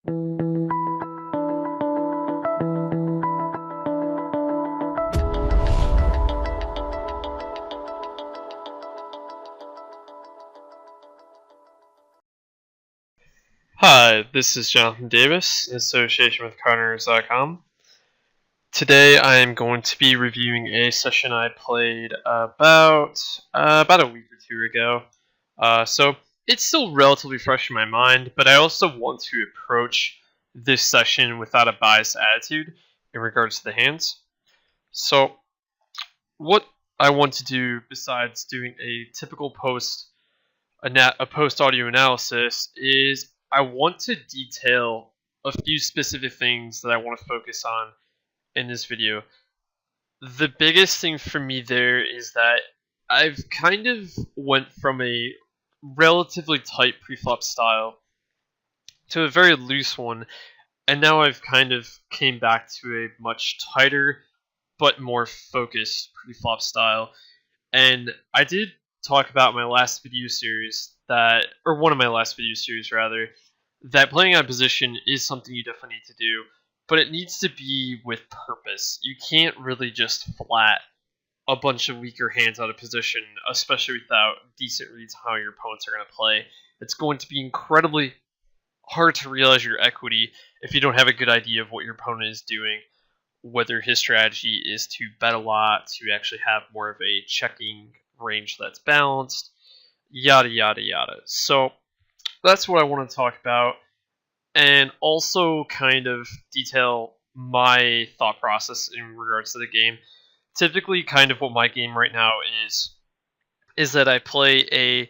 Hi, this is Jonathan Davis in association with CardRunners.com. Today I am going to be reviewing a session I played about a week or two ago. So it's still relatively fresh in my mind, but I also want to approach this session without a biased attitude in regards to the hands. So what I want to do, besides doing a typical post audio analysis, is I want to detail a few specific things that I want to focus on in this video. The biggest thing for me there is that I've kind of went from a relatively tight preflop style to a very loose one, and now I've kind of came back to a much tighter but more focused preflop style. And I did talk about my last video series one of my last video series rather, that playing out of position is something you definitely need to do, but it needs to be with purpose. You can't really just flat a bunch of weaker hands out of position, especially without decent reads on how your opponents are going to play. It's going to be incredibly hard to realize your equity if you don't have a good idea of what your opponent is doing, whether his strategy is to bet a lot, to actually have more of a checking range that's balanced, yada yada yada. So that's what I want to talk about, and also kind of detail my thought process in regards to the game. Typically, kind of what my game right now is that I play a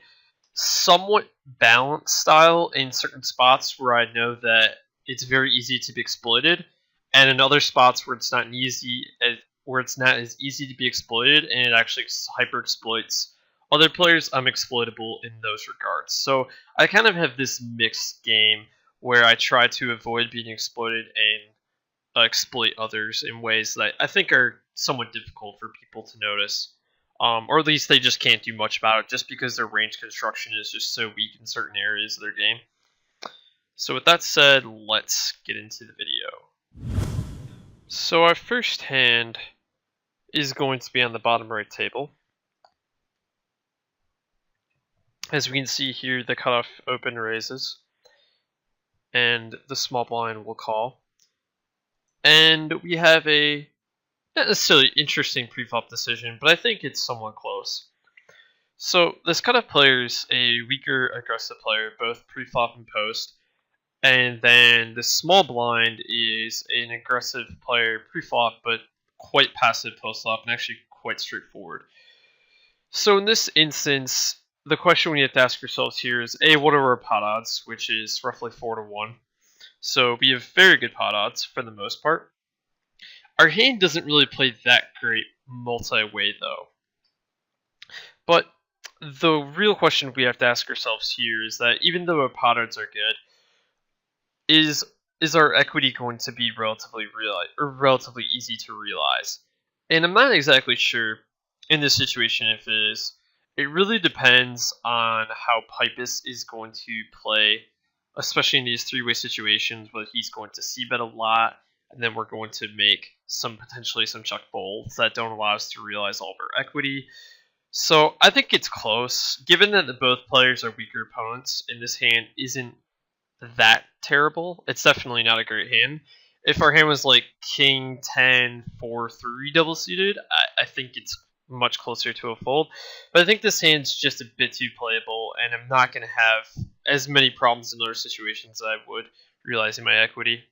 somewhat balanced style in certain spots where I know that it's very easy to be exploited, and in other spots where it's not as easy to be exploited, and it actually hyper exploits other players. I'm exploitable in those regards. So I kind of have this mixed game where I try to avoid being exploited and exploit others in ways that I think are somewhat difficult for people to notice. Or at least they just can't do much about it just because their range construction is just so weak in certain areas of their game. So with that said, let's get into the video. So our first hand is going to be on the bottom right table. As we can see here, the cutoff open raises, and the small blind will call. And we have a not necessarily interesting preflop decision, but I think it's somewhat close. So this cutoff player is a weaker aggressive player, both preflop and post, and then the small blind is an aggressive player preflop, but quite passive postflop, and actually quite straightforward. So in this instance, the question we have to ask ourselves here is, A, what are our pot odds, which is roughly 4 to 1. So we have very good pot odds for the most part. Our hand doesn't really play that great multi-way though. But the real question we have to ask ourselves here is that even though our pot odds are good, is our equity going to be relatively easy to realize? And I'm not exactly sure in this situation if it is. It really depends on how Pipus is going to play, especially in these three-way situations, whether he's going to c-bet a lot, and then we're going to make potentially some chuck folds that don't allow us to realize all of our equity. So I think it's close. Given that both players are weaker opponents, and this hand isn't that terrible, it's definitely not a great hand. If our hand was like King 10 4 3 double suited, I think it's much closer to a fold. But I think this hand's just a bit too playable, and I'm not going to have as many problems in other situations as I would realizing my equity.